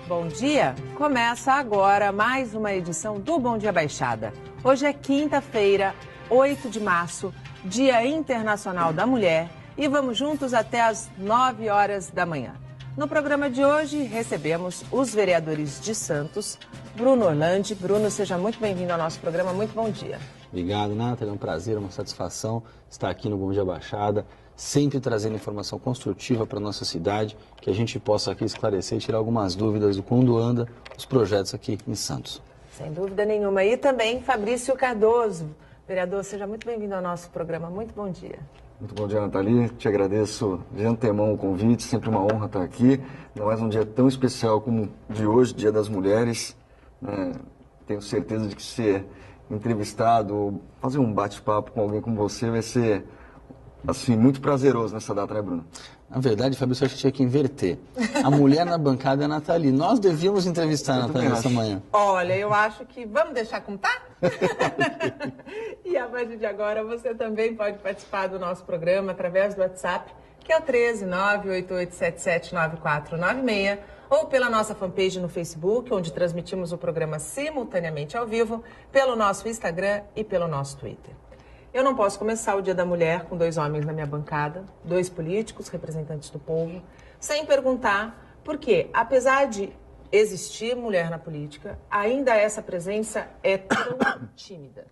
Bom dia! Começa agora mais uma edição do Bom Dia Baixada. Hoje é quinta-feira, 8 de março, Dia Internacional da Mulher, e vamos juntos até às 9 horas da manhã. No programa de hoje, recebemos os vereadores de Santos, Bruno Orlandi. Bruno, seja muito bem-vindo ao nosso programa. Muito bom dia. Obrigado, Nathalie. É um prazer, uma satisfação estar aqui no Bom Dia Baixada, sempre trazendo informação construtiva para a nossa cidade, que a gente possa aqui esclarecer e tirar algumas dúvidas do quando anda os projetos aqui em Santos. Sem dúvida nenhuma. E também Fabrício Cardoso. Vereador, seja muito bem-vindo ao nosso programa. Muito bom dia. Muito bom dia, Nathalie. Te agradeço de antemão o convite, sempre uma honra estar aqui. Ainda mais um dia tão especial como o de hoje, Dia das Mulheres. Tenho certeza de que ser entrevistado, fazer um bate-papo com alguém como você vai ser assim, muito prazeroso nessa data, né, Bruno? Na verdade, Fabrício, acho que tinha que inverter. A mulher na bancada é a Nathalie. Nós devíamos entrevistar a Nathalie essa manhã. Olha, eu acho que vamos deixar como tá? E a partir de agora você também pode participar do nosso programa através do WhatsApp, que é o 13988779496, ou pela nossa fanpage no Facebook, onde transmitimos o programa simultaneamente ao vivo, pelo nosso Instagram e pelo nosso Twitter. Eu não posso começar o Dia da Mulher com dois homens na minha bancada, dois políticos, representantes do povo, sem perguntar por quê. Apesar de existir mulher na política, ainda essa presença é tão tímida.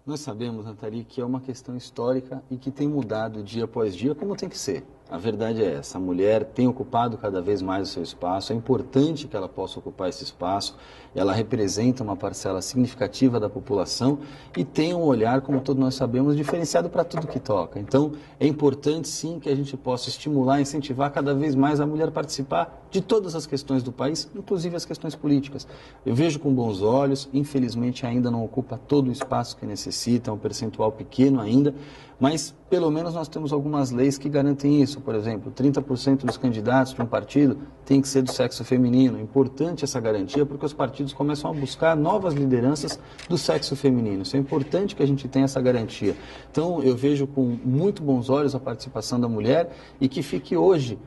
Nós sabemos, Nathalie, que é uma questão histórica e que tem mudado dia após dia, como tem que ser. A verdade é essa, a mulher tem ocupado cada vez mais o seu espaço, é importante que ela possa ocupar esse espaço, ela representa uma parcela significativa da população e tem um olhar, como todos nós sabemos, diferenciado para tudo que toca. Então, é importante sim que a gente possa estimular e incentivar cada vez mais a mulher a participar de todas as questões do país, inclusive as questões políticas. Eu vejo com bons olhos, infelizmente ainda não ocupa todo o espaço que necessita, é um percentual pequeno ainda, mas pelo menos nós temos algumas leis que garantem isso. Por exemplo, 30% dos candidatos de um partido tem que ser do sexo feminino. É importante essa garantia porque os partidos começam a buscar novas lideranças do sexo feminino. Isso é importante que a gente tenha essa garantia. Então, eu vejo com muito bons olhos a participação da mulher e que fique hoje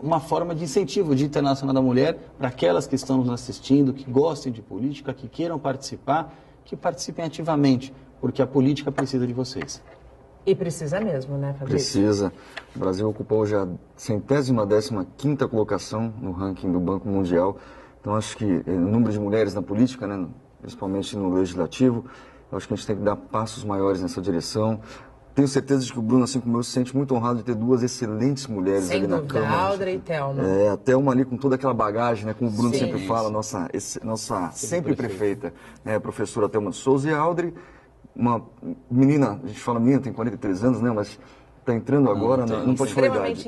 uma forma de incentivo de Internacional da Mulher para aquelas que estão nos assistindo, que gostem de política, que queiram participar, que participem ativamente, porque a política precisa de vocês. E precisa mesmo, né, Fabrício? Precisa. O Brasil ocupou já a 115ª colocação no ranking do Banco Mundial. Então, acho que o número de mulheres na política, né, principalmente no legislativo, acho que a gente tem que dar passos maiores nessa direção. Tenho certeza de que o Bruno, assim como eu, se sente muito honrado de ter duas excelentes mulheres ali na Câmara. Audrey e Thelma. A Thelma ali com toda aquela bagagem, né, como o Bruno sempre fala, nossa sempre prefeita, né, a professora Thelma de Souza, e a Audrey, uma menina, a gente fala menina, tem 43 anos, né, mas está entrando agora, não pode falar idade.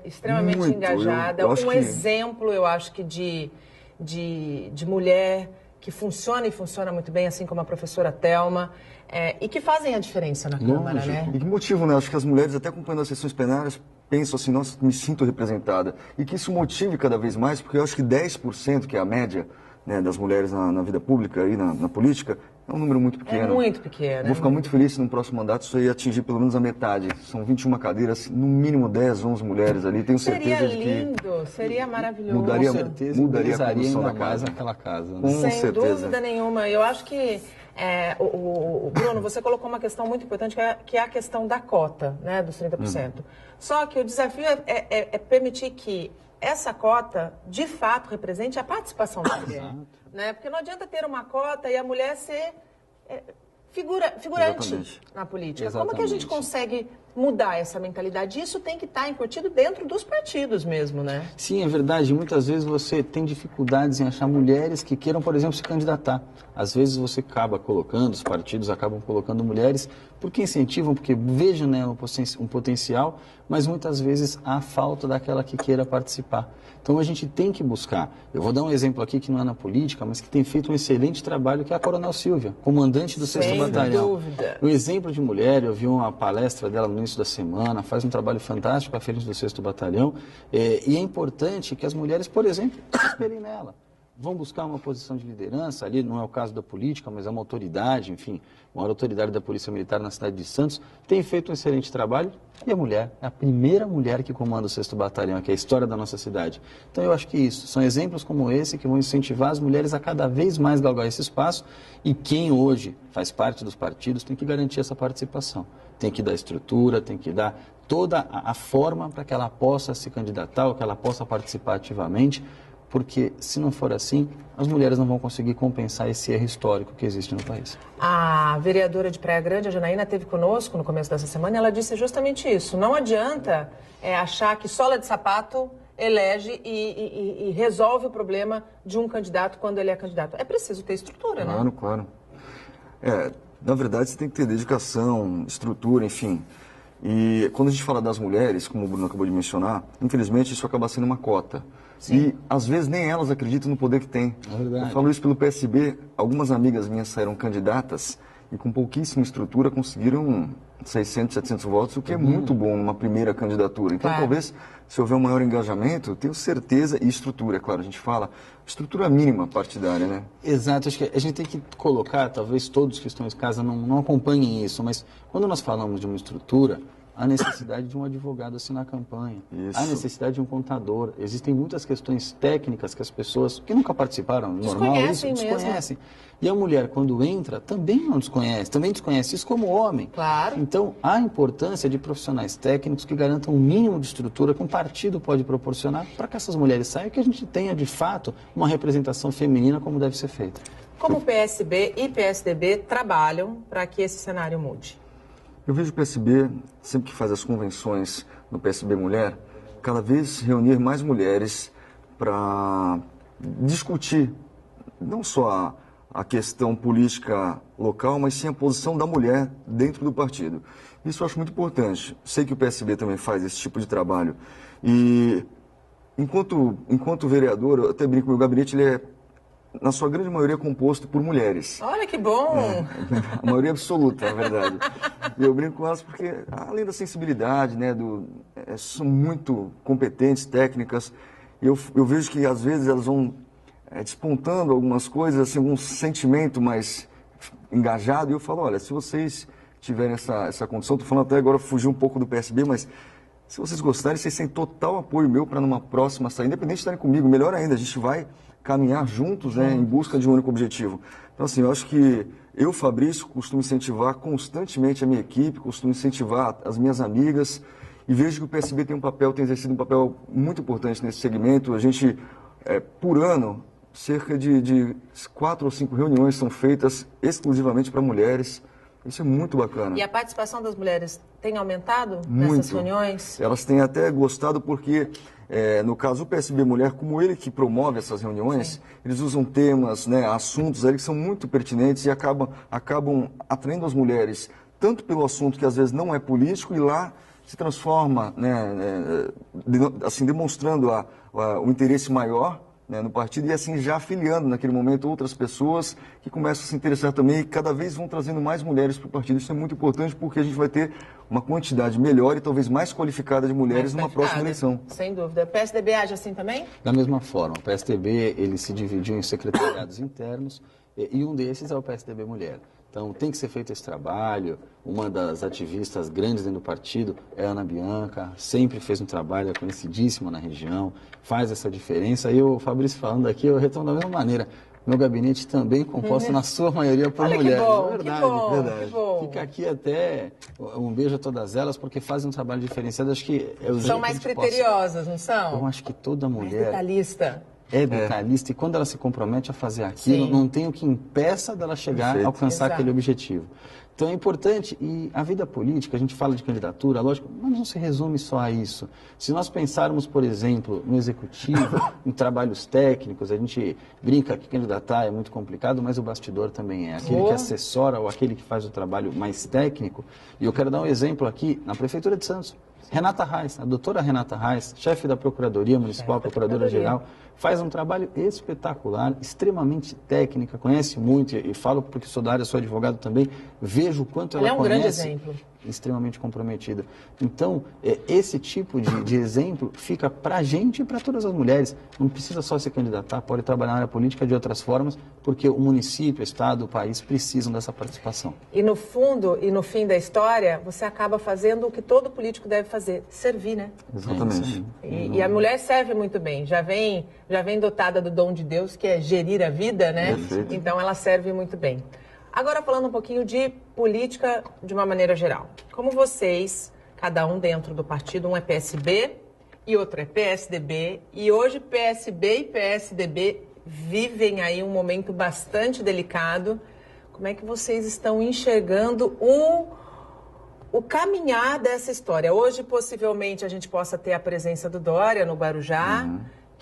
Extremamente engajada, um exemplo, eu acho que de mulher que funciona e funciona muito bem, assim como a professora Thelma, e que fazem a diferença na Câmara, né? E que motivo, né? Acho que as mulheres, até acompanhando as sessões plenárias, pensam assim, nossa, me sinto representada. E que isso motive cada vez mais, porque eu acho que 10%, que é a média, né, das mulheres na vida pública e na política, é um número muito pequeno. É muito pequeno. Vou ficar muito feliz se no próximo mandato isso aí atingir pelo menos a metade. São 21 cadeiras, no mínimo 10, 11 mulheres ali. Tenho certeza de que... Seria lindo, seria maravilhoso. Mudaria a condução da casa. Naquela casa, né? Sem dúvida nenhuma. Eu acho que, Bruno, você colocou uma questão muito importante, que é a questão da cota, né, dos 30%. Só que o desafio é permitir que essa cota, de fato, represente a participação da mulher. Né? Porque não adianta ter uma cota e a mulher ser figurante Exatamente. na política. Exatamente. Como é que a gente consegue mudar essa mentalidade? Isso tem que estar incutido dentro dos partidos mesmo, né? Sim, é verdade. Muitas vezes você tem dificuldades em achar mulheres que queiram, por exemplo, se candidatar. Às vezes você acaba colocando, os partidos acabam colocando mulheres porque incentivam, porque vejam, né, um potencial, mas muitas vezes há falta daquela que queira participar. Então a gente tem que buscar. Eu vou dar um exemplo aqui que não é na política, mas que tem feito um excelente trabalho, que é a Coronel Silvia, comandante do 6º Batalhão. Dúvida. Um exemplo de mulher, eu vi uma palestra dela no início da semana, faz um trabalho fantástico à frente do 6º Batalhão, e é importante que as mulheres, por exemplo, se espelhem nela. vão buscar uma posição de liderança, ali não é o caso da política, mas é uma autoridade, enfim, a maior autoridade da Polícia Militar na cidade de Santos, tem feito um excelente trabalho, e a mulher é a primeira mulher que comanda o 6º Batalhão, que é a história da nossa cidade. Então eu acho que isso, são exemplos como esse que vão incentivar as mulheres a cada vez mais galgar esse espaço, e quem hoje faz parte dos partidos tem que garantir essa participação, tem que dar estrutura, tem que dar toda a forma para que ela possa se candidatar, ou que ela possa participar ativamente, porque se não for assim, as mulheres não vão conseguir compensar esse erro histórico que existe no país. A vereadora de Praia Grande, a Janaína, esteve conosco no começo dessa semana e ela disse justamente isso. Não adianta achar que sola de sapato elege e resolve o problema de um candidato quando ele é candidato. É preciso ter estrutura, né? Claro, claro. Na verdade, você tem que ter dedicação, estrutura, enfim. E quando a gente fala das mulheres, como o Bruno acabou de mencionar, infelizmente isso acaba sendo uma cota. Sim. E às vezes nem elas acreditam no poder que têm. É verdade. Eu falo isso pelo PSB, algumas amigas minhas saíram candidatas e com pouquíssima estrutura conseguiram 600, 700 votos, o que é muito bom numa primeira candidatura. Então talvez, se houver um maior engajamento, tenho certeza, e estrutura, claro, a gente fala, estrutura mínima partidária, né? Exato, acho que a gente tem que colocar, talvez todos que estão em casa não acompanhem isso, mas quando nós falamos de uma estrutura, há necessidade de um advogado assinar a campanha, há necessidade de um contador. Existem muitas questões técnicas que as pessoas que nunca participaram, normal, isso, desconhecem. E a mulher, quando entra, também não desconhece, também desconhece isso como homem. Claro. Então, há a importância de profissionais técnicos que garantam um mínimo de estrutura que um partido pode proporcionar para que essas mulheres saiam e que a gente tenha, de fato, uma representação feminina como deve ser feita. Como o PSB e PSDB trabalham para que esse cenário mude? Eu vejo o PSB, sempre que faz as convenções no PSB Mulher, cada vez reunir mais mulheres para discutir não só a questão política local, mas sim a posição da mulher dentro do partido. Isso eu acho muito importante. Sei que o PSB também faz esse tipo de trabalho. E enquanto vereador, eu até brinco, meu gabinete ele é, na sua grande maioria, composto por mulheres. Olha que bom! A maioria absoluta, na verdade. E eu brinco com elas porque, além da sensibilidade, né, são muito competentes, técnicas, e eu vejo que, às vezes, elas vão despontando algumas coisas, assim, um sentimento mais engajado, e eu falo, olha, se vocês tiverem essa condição, estou falando até agora, fugir um pouco do PSB, mas se vocês gostarem, vocês têm total apoio meu para numa próxima saída, independente de estarem comigo, melhor ainda, a gente vai caminhar juntos, né, em busca de um único objetivo. Então, assim, eu acho que eu, Fabrício, costumo incentivar constantemente a minha equipe, costumo incentivar as minhas amigas, e vejo que o PSB tem exercido um papel muito importante nesse segmento. A gente, por ano, cerca de 4 ou 5 reuniões são feitas exclusivamente para mulheres. Isso é muito bacana. E a participação das mulheres tem aumentado muito nessas reuniões? Elas têm até gostado porque, no caso, o PSB Mulher, como ele que promove essas reuniões, sim, eles usam temas, né, assuntos ali que são muito pertinentes e acabam atraindo as mulheres, tanto pelo assunto que às vezes não é político e lá se transforma, né, assim, demonstrando o interesse maior, né, no partido e assim já afiliando naquele momento outras pessoas que começam a se interessar também e cada vez vão trazendo mais mulheres para o partido. Isso é muito importante porque a gente vai ter uma quantidade melhor e talvez mais qualificada de mulheres numa próxima eleição. Sem dúvida. O PSDB age assim também? Da mesma forma. O PSDB ele se dividiu em secretariados internos e um desses é o PSDB Mulher. Então, tem que ser feito esse trabalho. Uma das ativistas grandes dentro do partido é a Ana Bianca, sempre fez um trabalho, é conhecidíssima na região, faz essa diferença. E o Fabrício falando aqui, eu retorno da mesma maneira. Meu gabinete também composto, na sua maioria, por mulheres. Que bom, é verdade, que bom, verdade. Que bom. Fica aqui até um beijo a todas elas, porque fazem um trabalho diferenciado. Acho que são mais criteriosas, não são? Eu acho que toda mulher... Mais detalhista. É detalhista e quando ela se compromete a fazer aquilo, sim, não tem o que impeça dela chegar a alcançar aquele objetivo. Então é importante, e a vida política, a gente fala de candidatura, lógico, mas não se resume só a isso. Se nós pensarmos, por exemplo, no executivo, em trabalhos técnicos, a gente brinca que candidatar é muito complicado, mas o bastidor também é. Aquele que assessora ou aquele que faz o trabalho mais técnico. E eu quero dar um exemplo aqui na Prefeitura de Santos. Renata Reis, a doutora Renata Reis, chefe da Procuradoria Municipal, Procuradora-Geral, faz um trabalho espetacular, extremamente técnica, conhece muito, e falo porque sou da área, sou advogado também, vejo o quanto ela conhece. Ela é um grande exemplo. extremamente comprometida. Então, esse tipo de exemplo fica para a gente e para todas as mulheres. Não precisa só se candidatar, pode trabalhar na área política de outras formas, porque o município, o estado, o país precisam dessa participação. E no fundo e no fim da história, você acaba fazendo o que todo político deve fazer, servir, né? Exatamente. E a mulher serve muito bem, já vem dotada do dom de Deus, que é gerir a vida, né? Perfeito. Então ela serve muito bem. Agora falando um pouquinho de política de uma maneira geral. Como vocês, cada um dentro do partido, um é PSB e outro é PSDB, e hoje PSB e PSDB vivem aí um momento bastante delicado. Como é que vocês estão enxergando o caminhar dessa história? Hoje, possivelmente, a gente possa ter a presença do Dória no Guarujá,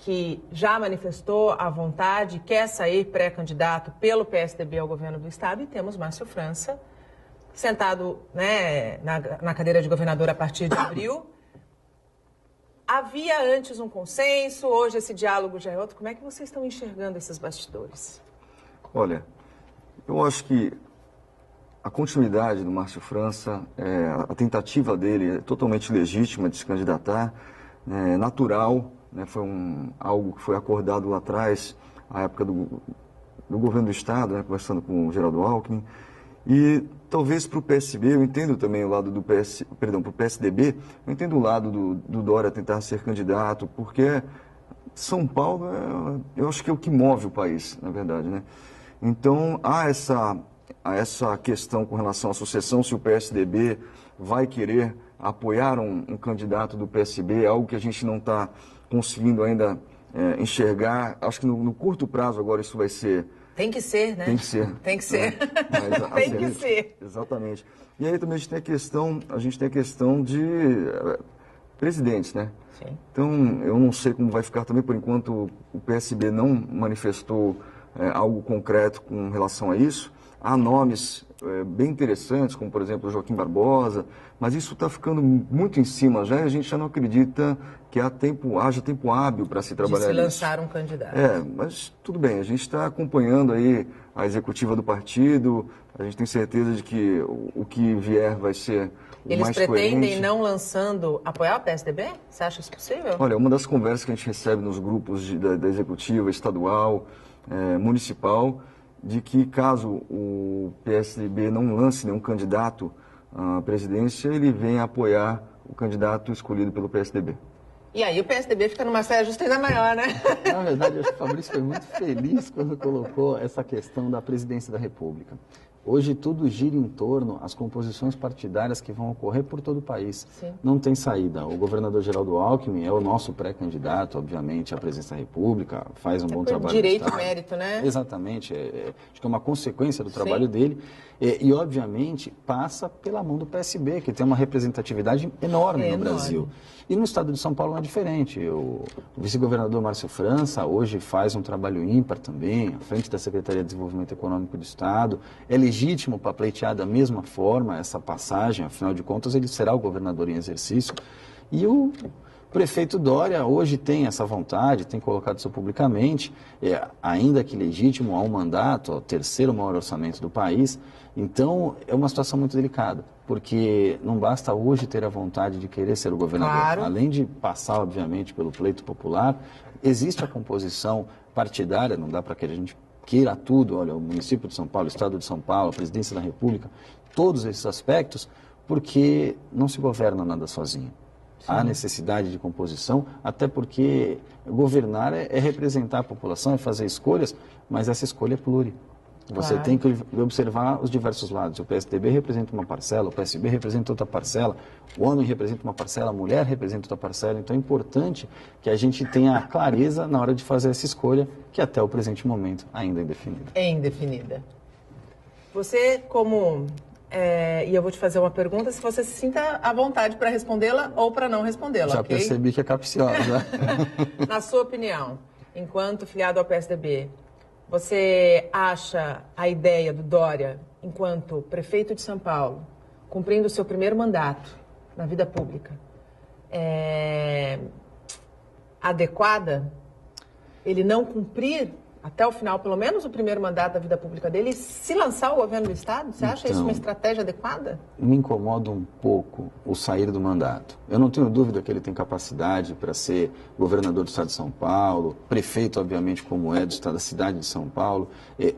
que já manifestou a vontade, quer sair pré-candidato pelo PSDB ao governo do estado, e temos Márcio França sentado, né, na cadeira de governador a partir de abril. Havia antes um consenso, hoje esse diálogo já é outro. Como é que vocês estão enxergando esses bastidores? Olha, eu acho que a continuidade do Márcio França, a tentativa dele é totalmente legítima de se candidatar, é natural, né, foi algo que foi acordado lá atrás, à época do governo do estado, né, conversando com o Geraldo Alckmin. E talvez para o PSB, eu entendo também o lado para o PSDB, eu entendo o lado do Dória tentar ser candidato, porque São Paulo, eu acho que é o que move o país, na verdade, né? Então, há essa questão com relação à sucessão, se o PSDB vai querer apoiar um candidato do PSB, algo que a gente não está conseguindo ainda enxergar. Acho que no curto prazo agora isso vai ser... Tem que ser, né? Tem que ser. Tem que ser. Mas, tem que ser. Exatamente. E aí também a gente tem a questão de presidentes, né? Sim. Então, eu não sei como vai ficar também, por enquanto o PSB não manifestou algo concreto com relação a isso. Há nomes bem interessantes, como por exemplo o Joaquim Barbosa, mas isso está ficando muito em cima já, e a gente já não acredita que haja tempo hábil para se trabalhar de se nisso. lançar um candidato. Mas tudo bem, a gente está acompanhando aí a executiva do partido, a gente tem certeza de que o que vier vai ser o Eles mais pretendem, coerente. não lançando, apoiar o PSDB? Você acha isso possível? Olha, uma das conversas que a gente recebe nos grupos da executiva, estadual, municipal, de que caso o PSDB não lance nenhum candidato à presidência, ele venha apoiar o candidato escolhido pelo PSDB. E aí o PSDB fica numa saia justa ainda maior, né? Na verdade, eu acho que o Fabrício foi muito feliz quando colocou essa questão da presidência da República. Hoje tudo gira em torno às composições partidárias que vão ocorrer por todo o país. Sim. Não tem saída. O governador Geraldo Alckmin é o nosso pré-candidato, obviamente, à presidência da República, faz um bom trabalho. Direito no e mérito, né? Exatamente. Acho que é uma consequência do trabalho dele. E, obviamente, passa pela mão do PSB, que tem uma representatividade enorme no Brasil. E no estado de São Paulo não é diferente. O vice-governador Márcio França hoje faz um trabalho ímpar também, à frente da Secretaria de Desenvolvimento Econômico do Estado. É legítimo para pleitear da mesma forma essa passagem, afinal de contas ele será o governador em exercício. E o prefeito Dória hoje tem essa vontade, tem colocado isso publicamente, ainda que legítimo, há um mandato, ao terceiro maior orçamento do país. Então, é uma situação muito delicada, porque não basta hoje ter a vontade de querer ser o governador. Claro. Além de passar, obviamente, pelo pleito popular, existe a composição partidária, não dá para que a gente queira tudo, olha, o município de São Paulo, o estado de São Paulo, a presidência da República, todos esses aspectos, porque não se governa nada sozinho. Sim. Há necessidade de composição, até porque governar é representar a população, é fazer escolhas, mas essa escolha é pluri. Você tem que observar os diversos lados. O PSDB representa uma parcela, o PSB representa outra parcela, o homem representa uma parcela, a mulher representa outra parcela. Então é importante que a gente tenha clareza na hora de fazer essa escolha, que até o presente momento ainda é indefinida. É indefinida. Você, como... e eu vou te fazer uma pergunta, se você se sinta à vontade para respondê-la ou para não respondê-la, Já ok? percebi que é capciosa. Na sua opinião, enquanto filiado ao PSDB, você acha a ideia do Dória, enquanto prefeito de São Paulo, cumprindo o seu primeiro mandato na vida pública, adequada? Ele não cumprir até o final, pelo menos o primeiro mandato da vida pública dele, se lançar o governo do Estado? Você acha isso uma estratégia adequada? Me incomoda um pouco o sair do mandato. Eu não tenho dúvida que ele tem capacidade para ser governador do Estado de São Paulo, prefeito, obviamente, como é do estado, da cidade de São Paulo.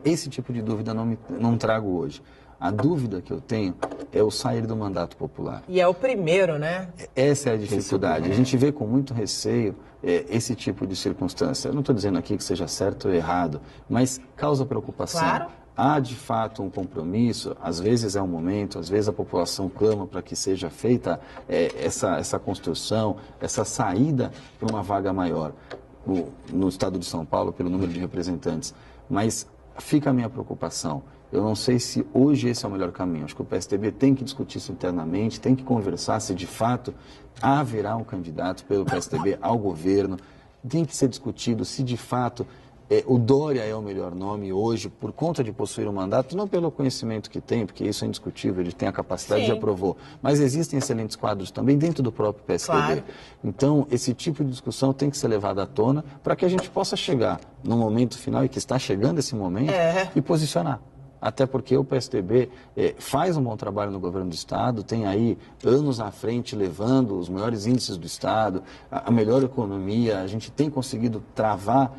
Esse tipo de dúvida não trago hoje. A dúvida que eu tenho é o sair do mandato popular. E é o primeiro, né? Essa é a dificuldade. A gente vê com muito receio esse tipo de circunstância. Eu não estou dizendo aqui que seja certo ou errado, mas causa preocupação. Claro. Há, de fato, um compromisso, às vezes é um momento, às vezes a população clama para que seja feita essa construção, essa saída para uma vaga maior no estado de São Paulo, pelo número de representantes. Mas fica a minha preocupação. Eu não sei se hoje esse é o melhor caminho. Acho que o PSDB tem que discutir isso internamente, tem que conversar se de fato haverá um candidato pelo PSDB ao governo. Tem que ser discutido se de fato o Dória é o melhor nome hoje por conta de possuir um mandato, não pelo conhecimento que tem, porque isso é indiscutível, ele tem a capacidade, já provou. Mas existem excelentes quadros também dentro do próprio PSDB. Claro. Então, esse tipo de discussão tem que ser levada à tona para que a gente possa chegar no momento final, e que está chegando esse momento, e posicionar. Até porque o PSDB faz um bom trabalho no governo do Estado, tem aí anos à frente levando os maiores índices do Estado, a melhor economia, a gente tem conseguido travar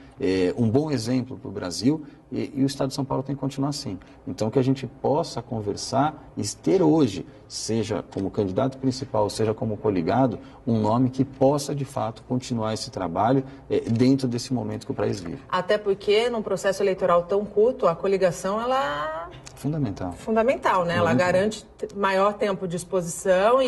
um bom exemplo para o Brasil e o Estado de São Paulo tem que continuar assim. Então, que a gente possa conversar e ter hoje, seja como candidato principal, seja como coligado, um nome que possa, de fato, continuar esse trabalho dentro desse momento que o país vive. Até porque, num processo eleitoral tão curto, a coligação, ela... Fundamental, né? Ela garante maior tempo de exposição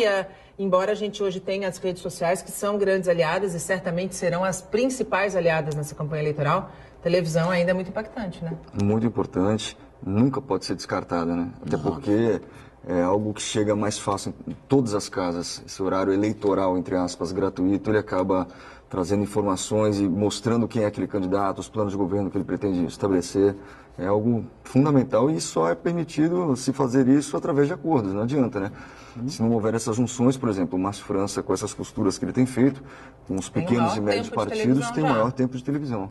embora a gente hoje tenha as redes sociais, que são grandes aliadas e certamente serão as principais aliadas nessa campanha eleitoral, a televisão ainda é muito impactante, né? Muito importante, nunca pode ser descartada, né? Até porque é algo que chega mais fácil em todas as casas. Esse horário eleitoral, entre aspas, gratuito, ele acaba trazendo informações e mostrando quem é aquele candidato, os planos de governo que ele pretende estabelecer. É algo fundamental e só é permitido se fazer isso através de acordos, não adianta, né? Se não houver essas junções, por exemplo, o Márcio França, com essas costuras que ele tem feito, com os pequenos e médios partidos, tem maior tempo de televisão.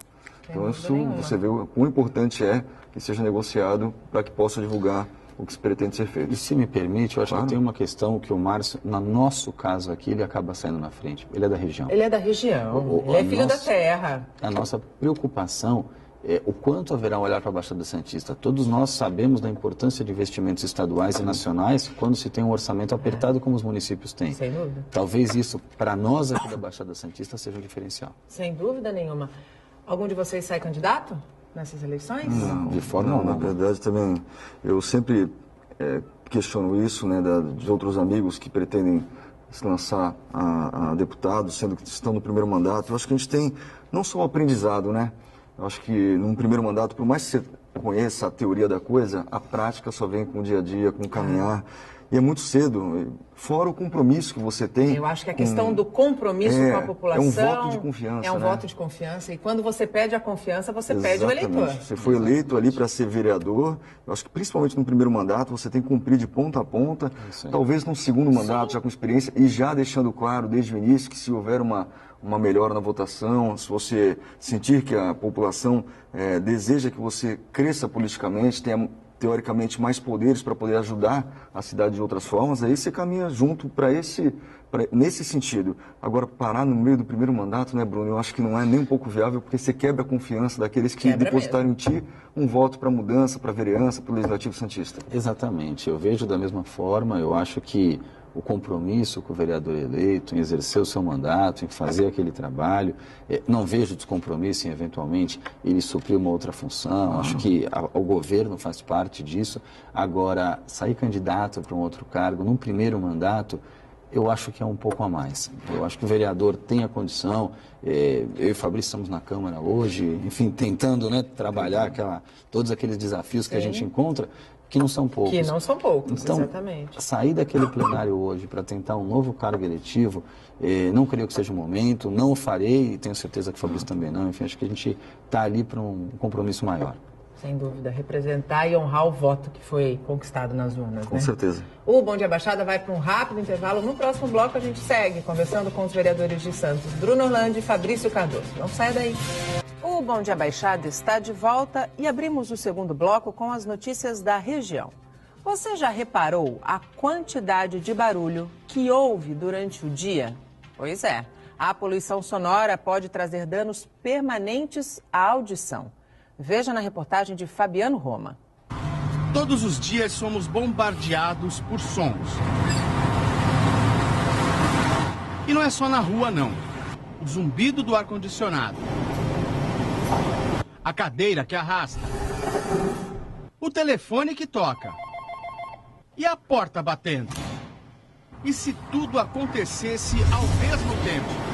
Então, isso você vê o quão importante é que seja negociado para que possa divulgar o que se pretende ser feito. E se me permite, eu acho que tem uma questão que o Márcio, no nosso caso aqui, ele acaba saindo na frente. Ele é da região. Ele é da região, ele é filho da terra. A nossa preocupação é o quanto haverá um olhar para a Baixada Santista. Todos nós sabemos da importância de investimentos estaduais e nacionais quando se tem um orçamento apertado como os municípios têm. Sem dúvida. Talvez isso, para nós aqui da Baixada Santista, seja um diferencial. Sem dúvida nenhuma. Algum de vocês sai candidato nessas eleições? Não, de forma alguma. Na verdade, também, eu sempre questiono isso, né, de outros amigos que pretendem se lançar a deputado, sendo que estão no primeiro mandato. Eu acho que a gente tem não só o aprendizado, né? Eu acho que num primeiro mandato, por mais que você conheça a teoria da coisa, a prática só vem com o dia a dia, com o caminhar. E é muito cedo, fora o compromisso que você tem. Eu acho que a questão do compromisso com a população... É um voto de confiança, É um voto de confiança. E quando você pede a confiança, você pede o eleitor. Você foi eleito ali para ser vereador. Eu acho que principalmente no primeiro mandato, você tem que cumprir de ponta a ponta. Talvez no segundo mandato, já com experiência, e já deixando claro desde o início que se houver uma melhora na votação, se você sentir que a população deseja que você cresça politicamente, tenha teoricamente mais poderes para poder ajudar a cidade de outras formas, aí você caminha junto nesse sentido. Agora, parar no meio do primeiro mandato, né, Bruno, eu acho que não é nem um pouco viável, porque você quebra a confiança daqueles que depositaram em ti um voto para mudança, para vereança, para o Legislativo Santista. Exatamente, eu vejo da mesma forma, eu acho que o compromisso com o vereador eleito, em exercer o seu mandato, em fazer aquele trabalho. Não vejo descompromisso em, eventualmente, ele suprir uma outra função. Acho que o governo faz parte disso. Agora, sair candidato para um outro cargo num primeiro mandato, eu acho que é um pouco a mais. Eu acho que o vereador tem a condição. Eu e o Fabrício estamos na Câmara hoje, enfim, tentando, né, trabalhar todos aqueles desafios que a gente encontra, que não são poucos. Que não são poucos, então, exatamente. Sair daquele plenário hoje para tentar um novo cargo eletivo, não creio que seja o momento, não o farei, e tenho certeza que o Fabrício também não. Enfim, acho que a gente está ali para um compromisso maior. Sem dúvida, representar e honrar o voto que foi conquistado nas urnas, Com né? certeza. O Bom Dia Baixada vai para um rápido intervalo. No próximo bloco a gente segue conversando com os vereadores de Santos, Bruno Orlandi e Fabrício Cardoso. Não saia daí. O Bom Dia Baixada está de volta e abrimos o segundo bloco com as notícias da região. Você já reparou a quantidade de barulho que houve durante o dia? Pois é, a poluição sonora pode trazer danos permanentes à audição. Veja na reportagem de Fabiano Roma. Todos os dias somos bombardeados por sons. E não é só na rua, não. O zumbido do ar-condicionado. A cadeira que arrasta. O telefone que toca. E a porta batendo. E se tudo acontecesse ao mesmo tempo?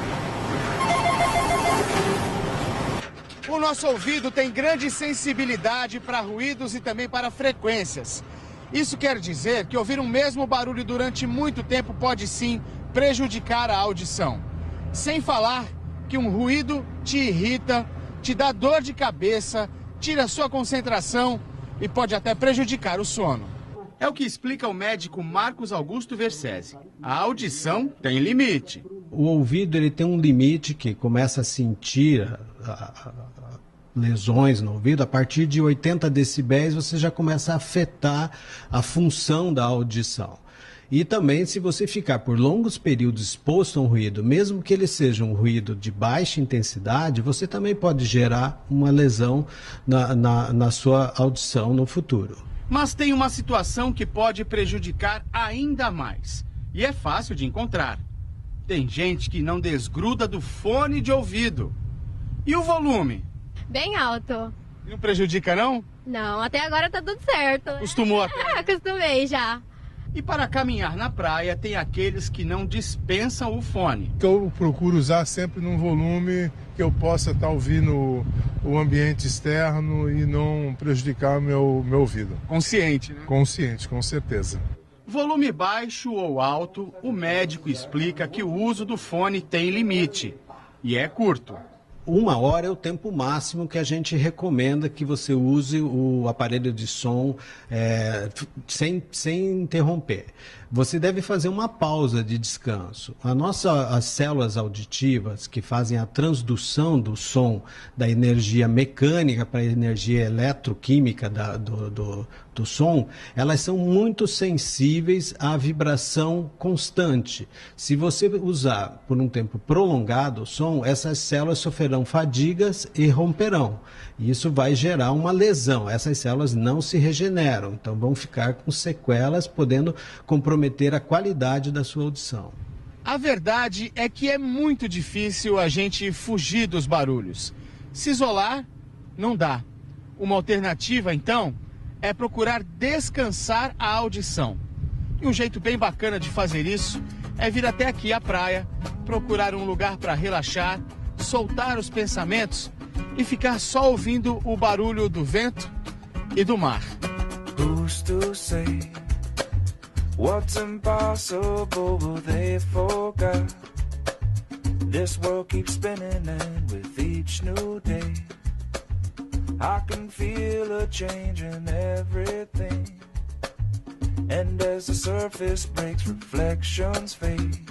O nosso ouvido tem grande sensibilidade para ruídos e também para frequências. Isso quer dizer que ouvir um mesmo barulho durante muito tempo pode sim prejudicar a audição. Sem falar que um ruído te irrita, te dá dor de cabeça, tira sua concentração e pode até prejudicar o sono. É o que explica o médico Marcos Augusto Versese. A audição tem limite. O ouvido ele tem um limite que começa a sentir lesões no ouvido. A partir de 80 decibéis você já começa a afetar a função da audição. E também, se você ficar por longos períodos exposto a um ruído, mesmo que ele seja um ruído de baixa intensidade, você também pode gerar uma lesão na sua audição no futuro. Mas tem uma situação que pode prejudicar ainda mais. E é fácil de encontrar. Tem gente que não desgruda do fone de ouvido. E o volume? Bem alto. Não prejudica, não? Não, até agora tá tudo certo. Acostumou até? Acostumei já. E para caminhar na praia, tem aqueles que não dispensam o fone. Eu procuro usar sempre num volume que eu possa estar ouvindo o ambiente externo e não prejudicar meu ouvido. Consciente, né? Consciente, com certeza. Volume baixo ou alto, o médico explica que o uso do fone tem limite. E é curto. 1 hora é o tempo máximo que a gente recomenda que você use o aparelho de som sem interromper. Você deve fazer uma pausa de descanso. As células auditivas que fazem a transdução do som da energia mecânica para a energia eletroquímica do som, elas são muito sensíveis à vibração constante. Se você usar por um tempo prolongado o som, essas células sofrerão fadigas e romperão. E isso vai gerar uma lesão. Essas células não se regeneram, então vão ficar com sequelas, podendo comprometer a qualidade da sua audição. A verdade é que é muito difícil a gente fugir dos barulhos. Se isolar, não dá. Uma alternativa, então, é procurar descansar a audição. E um jeito bem bacana de fazer isso é vir até aqui à praia, procurar um lugar para relaxar, soltar os pensamentos e ficar só ouvindo o barulho do vento e do mar. Who's to say what's impossible they forgot? This world keeps spinning and with each new day I can feel a change in everything. And as the surface breaks, reflections fade.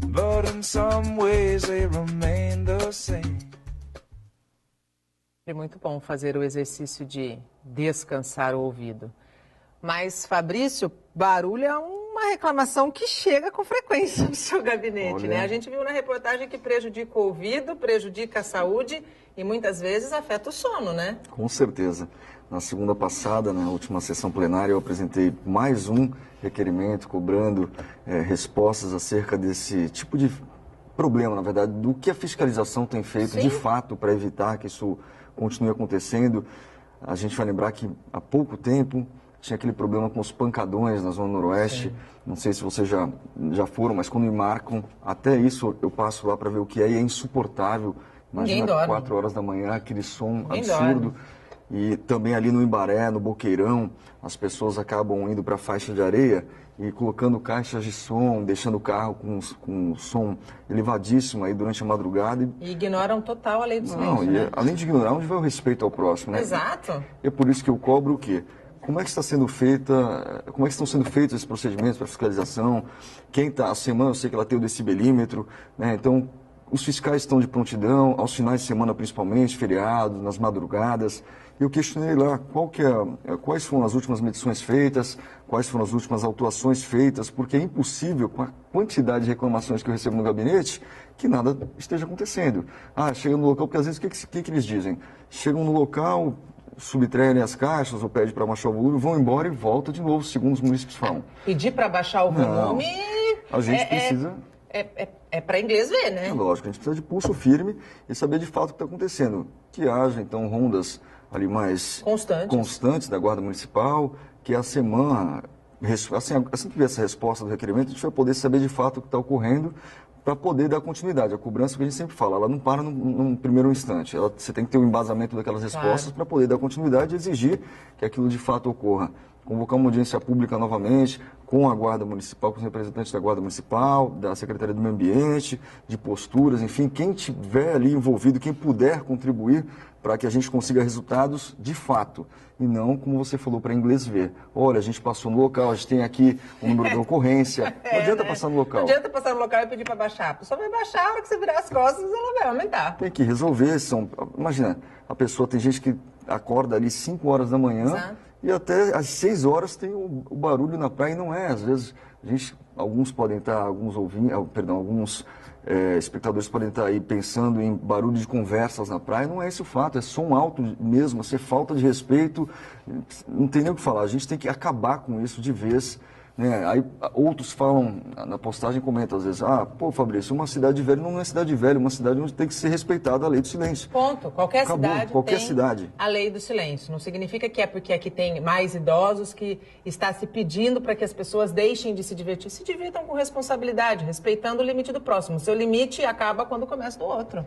But in some ways they remain the same. É muito bom fazer o exercício de descansar o ouvido. Mas, Fabrício, barulho é uma reclamação que chega com frequência no seu gabinete, né? A gente viu na reportagem que prejudica o ouvido, prejudica a saúde e muitas vezes afeta o sono, né? Com certeza. Na segunda passada, na última sessão plenária, eu apresentei mais um requerimento cobrando respostas acerca desse tipo de problema, na verdade, do que a fiscalização tem feito de fato para evitar que isso continue acontecendo. A gente vai lembrar que há pouco tempo tinha aquele problema com os pancadões na Zona Noroeste. Sim. Não sei se vocês já foram, mas quando me marcam, até isso eu passo lá para ver o que é e é insuportável. Imagina 4 horas da manhã, aquele som absurdo. E também ali no Imbaré, no Boqueirão, as pessoas acabam indo para a faixa de areia e colocando caixas de som, deixando o carro com som elevadíssimo aí durante a madrugada. E ignoram total a lei do silêncio, Não, né? além de ignorar, onde vai o respeito ao próximo, né? Exato. É por isso que eu cobro o quê? Como é que estão sendo feitos esses procedimentos para fiscalização? Quem está, a semana, eu sei que ela tem o decibelímetro, né? Então, os fiscais estão de prontidão, aos finais de semana principalmente, feriados, nas madrugadas. Eu questionei lá quais foram as últimas medições feitas, quais foram as últimas autuações feitas, porque é impossível, com a quantidade de reclamações que eu recebo no gabinete, que nada esteja acontecendo. Chega no local, porque às vezes o que eles dizem? Chegam no local, subtraem as caixas ou pedem para baixar o volume, vão embora e voltam de novo, segundo os munícipes falam. Pedir para baixar o volume... A gente precisa... É para inglês ver, né? É lógico, a gente precisa de pulso firme e saber de fato o que está acontecendo. Que haja, então, rondas ali mais constantes da Guarda Municipal, que a semana, assim que vier essa resposta do requerimento, a gente vai poder saber de fato o que está ocorrendo para poder dar continuidade. A cobrança, que a gente sempre fala, ela não para num primeiro instante. Você tem que ter um embasamento daquelas respostas para poder dar continuidade e exigir que aquilo de fato ocorra. Convocar uma audiência pública novamente, com a Guarda Municipal, com os representantes da Guarda Municipal, da Secretaria do Meio Ambiente, de posturas, enfim, quem tiver ali envolvido, quem puder contribuir para que a gente consiga resultados de fato. E não, como você falou, para inglês ver. Olha, a gente passou no local, a gente tem aqui o número da ocorrência. Não adianta passar no local. Não adianta passar no local e pedir para baixar. A pessoa vai baixar, a hora que você virar as costas, ela vai aumentar. Tem que resolver. Imagina, a pessoa, tem gente que acorda ali 5 horas da manhã. Exato. E até às 6 horas tem o barulho na praia e não é. Às vezes, alguns podem estar, alguns espectadores podem estar aí pensando em barulho de conversas na praia. Não é esse o fato, é som alto mesmo, falta de respeito. Não tem nem o que falar, a gente tem que acabar com isso de vez. Né? Aí outros falam, na postagem comentam às vezes, Fabrício, uma cidade velha não é cidade velha, uma cidade onde tem que ser respeitada a lei do silêncio. Ponto. Qualquer cidade tem a lei do silêncio. Não significa que é porque aqui tem mais idosos que está se pedindo para que as pessoas deixem de se divertir. Se divirtam com responsabilidade, respeitando o limite do próximo. O seu limite acaba quando começa do outro.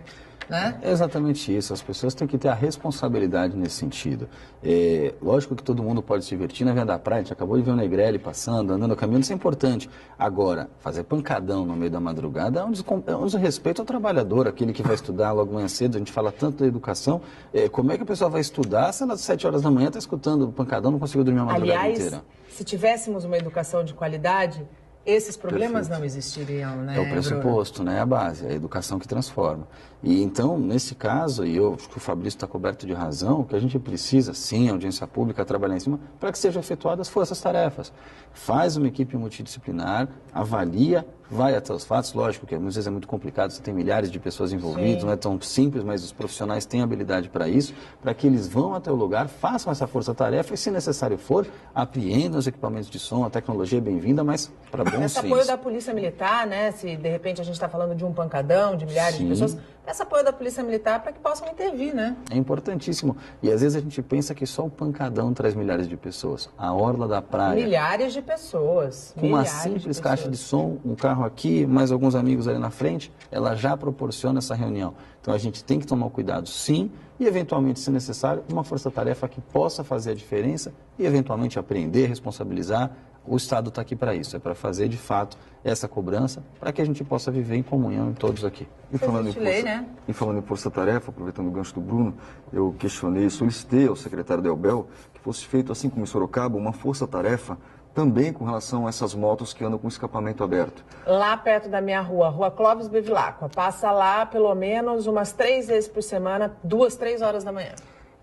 Né? É exatamente isso. As pessoas têm que ter a responsabilidade nesse sentido. Lógico que todo mundo pode se divertir na via da praia. A gente acabou de ver o Negrelli passando, andando, caminhando, isso é importante. Agora, fazer pancadão no meio da madrugada é um desrespeito ao trabalhador, aquele que vai estudar logo manhã cedo. A gente fala tanto da educação. Como é que a pessoa vai estudar se ela às 7 horas da manhã está escutando pancadão, não conseguiu dormir a madrugada inteira? Se tivéssemos uma educação de qualidade, esses problemas não existiriam, né? É o pressuposto, né? É a base, é a educação que transforma. E então, nesse caso, e eu acho que o Fabrício está coberto de razão, que a gente precisa, sim, a audiência pública, trabalhar em cima, para que sejam efetuadas forças-tarefas. Faz uma equipe multidisciplinar, avalia, vai até os fatos, lógico que às vezes é muito complicado, você tem milhares de pessoas envolvidas, sim, não é tão simples, mas os profissionais têm habilidade para isso, para que eles vão até o lugar, façam essa força-tarefa e, se necessário for, apreendam os equipamentos de som, a tecnologia é bem-vinda, mas para bom senso. Esse apoio da Polícia Militar, né, se de repente a gente está falando de um pancadão, de milhares de pessoas, esse apoio da Polícia Militar para que possam intervir, né? É importantíssimo. E às vezes a gente pensa que só o pancadão traz milhares de pessoas. A orla da praia. Milhares de pessoas. Com uma simples caixa de som, um carro aqui, mais alguns amigos ali na frente, ela já proporciona essa reunião. Então a gente tem que tomar cuidado, sim, e eventualmente, se necessário, uma força-tarefa que possa fazer a diferença e eventualmente aprender, responsabilizar. O Estado está aqui para isso, é para fazer de fato essa cobrança, para que a gente possa viver em comunhão em todos aqui. E falando em força-tarefa, aproveitando o gancho do Bruno, eu questionei, solicitei ao secretário Delbel que fosse feito, assim como em Sorocaba, uma força-tarefa também com relação a essas motos que andam com escapamento aberto. Lá perto da minha rua, Rua Clóvis Bevilacqua, passa lá pelo menos umas 3 vezes por semana, 2, 3 horas da manhã.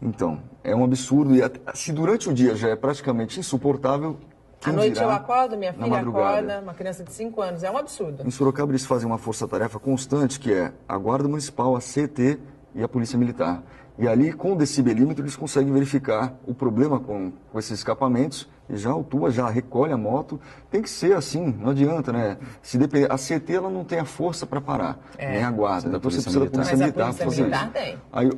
Então, é um absurdo. E se durante o dia já é praticamente insuportável, à noite eu acordo, minha filha acorda, uma criança de 5 anos, é um absurdo. Em Sorocaba eles fazem uma força-tarefa constante, que é a Guarda Municipal, a CT e a Polícia Militar. E ali, com o decibelímetro, eles conseguem verificar o problema com esses escapamentos e já autua, já recolhe a moto. Tem que ser assim, não adianta, né? Se depender, a CT ela não tem a força para parar, nem a Guarda. Então você precisa da Polícia Militar para fazer isso. Tem. Aí,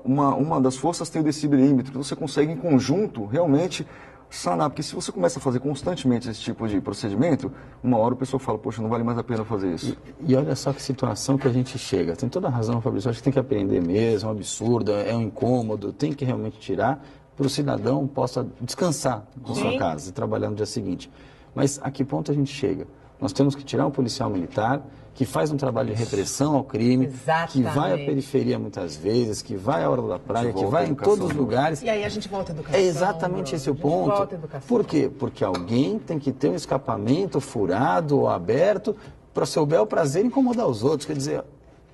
uma das forças tem o decibelímetro, então você consegue em conjunto, realmente, sanar, porque se você começa a fazer constantemente esse tipo de procedimento, uma hora o pessoal fala, poxa, não vale mais a pena fazer isso. E olha só que situação que a gente chega. Tem toda a razão, Fabrício, acho que tem que aprender mesmo, é um absurdo, é um incômodo, tem que realmente tirar para o cidadão possa descansar na sua casa e trabalhar no dia seguinte. Mas a que ponto a gente chega? Nós temos que tirar um policial militar que faz um trabalho de repressão ao crime, que vai à periferia muitas vezes, que vai à Orla da Praia, que vai em todos os lugares. E aí a gente volta à educação. É exatamente esse o ponto. Volta à educação. Por quê? Porque alguém tem que ter um escapamento furado ou aberto para seu bel prazer incomodar os outros. Quer dizer,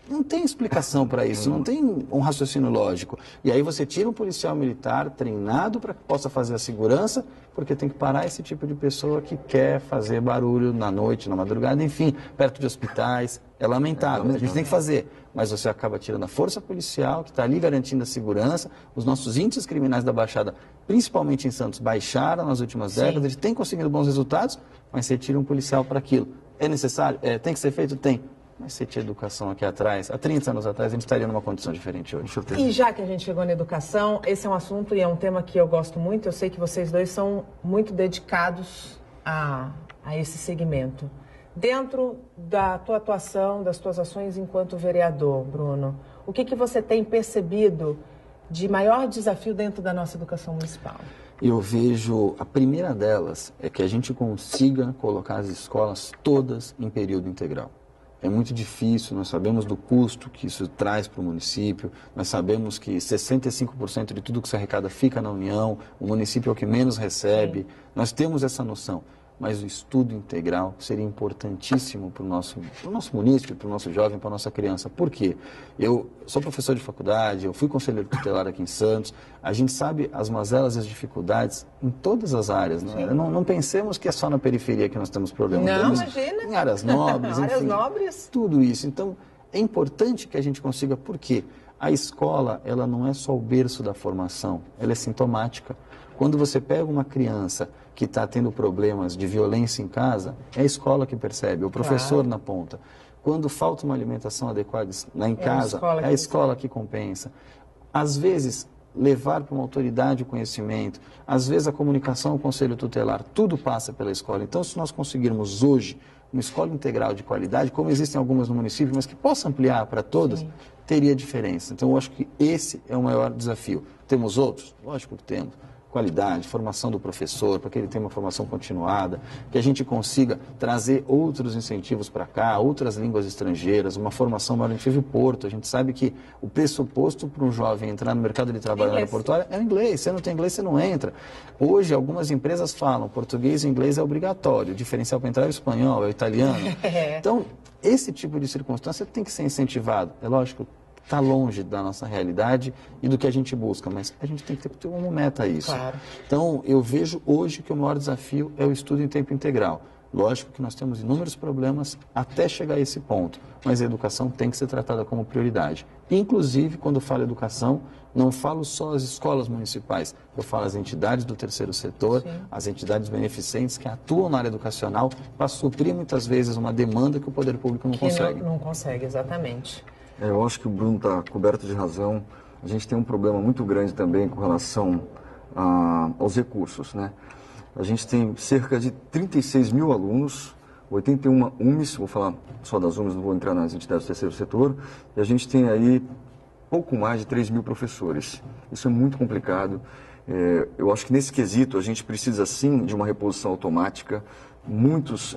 não tem explicação para isso, não tem um raciocínio lógico. E aí você tira um policial militar treinado para que possa fazer a segurança, porque tem que parar esse tipo de pessoa que quer fazer barulho na noite, na madrugada, enfim, perto de hospitais. É lamentável, a gente tem que fazer. Mas você acaba tirando a força policial, que está ali garantindo a segurança. Os nossos índices criminais da Baixada, principalmente em Santos, baixaram nas últimas décadas, a gente tem conseguido bons resultados, mas você tira um policial para aquilo. É necessário? Tem que ser feito? Tem. Mas se tinha educação aqui atrás, há 30 anos atrás, a gente estaria numa condição diferente hoje. E já que a gente chegou na educação, esse é um assunto e é um tema que eu gosto muito. Eu sei que vocês dois são muito dedicados a esse segmento. Dentro da tua atuação, das tuas ações enquanto vereador, Bruno, o que você tem percebido de maior desafio dentro da nossa educação municipal? Eu vejo, a primeira delas é que a gente consiga colocar as escolas todas em período integral. É muito difícil, nós sabemos do custo que isso traz para o município, nós sabemos que 65% de tudo que se arrecada fica na União, o município é o que menos recebe, nós temos essa noção. Mas o estudo integral seria importantíssimo para o nosso município, para o nosso jovem, para a nossa criança. Por quê? Eu sou professor de faculdade, eu fui conselheiro tutelar aqui em Santos, a gente sabe as mazelas e as dificuldades em todas as áreas. Não pensemos que é só na periferia que nós temos problemas. Não, imagina. Em áreas nobres, enfim, áreas nobres. Tudo isso. Então, é importante que a gente consiga, por quê? A escola, ela não é só o berço da formação, ela é sintomática. Quando você pega uma criança que está tendo problemas de violência em casa, é a escola que percebe, é o professor na ponta. Quando falta uma alimentação adequada em casa, é a escola que compensa. Às vezes, levar para uma autoridade o conhecimento, às vezes a comunicação ao conselho tutelar, tudo passa pela escola. Então, se nós conseguirmos hoje uma escola integral de qualidade, como existem algumas no município, mas que possa ampliar para todas, teria diferença. Então, eu acho que esse é o maior desafio. Temos outros? Lógico que temos. Qualidade, formação do professor, para que ele tenha uma formação continuada, que a gente consiga trazer outros incentivos para cá, outras línguas estrangeiras, uma formação maior. A gente teve o Porto, a gente sabe que o pressuposto para um jovem entrar no mercado de trabalho aeroportuário é o inglês. Se você não tem inglês, você não entra. Hoje, algumas empresas falam português e inglês é obrigatório, o diferencial para entrar é o espanhol, é o italiano. Então, esse tipo de circunstância tem que ser incentivado. É lógico, está longe da nossa realidade e do que a gente busca, mas a gente tem que ter uma meta a isso. Claro. Então, eu vejo hoje que o maior desafio é o estudo em tempo integral. Lógico que nós temos inúmeros problemas até chegar a esse ponto, mas a educação tem que ser tratada como prioridade. Inclusive, quando eu falo educação, não falo só as escolas municipais, eu falo as entidades do terceiro setor, as entidades beneficentes que atuam na área educacional para suprir muitas vezes uma demanda que o poder público não consegue. Não consegue, exatamente. Eu acho que o Bruno está coberto de razão. A gente tem um problema muito grande também com relação aos recursos, né? A gente tem cerca de 36 mil alunos, 81 UMES, vou falar só das UMES, não vou entrar nas entidades do terceiro setor, e a gente tem aí pouco mais de 3 mil professores. Isso é muito complicado. Eu acho que nesse quesito a gente precisa sim de uma reposição automática. Muitos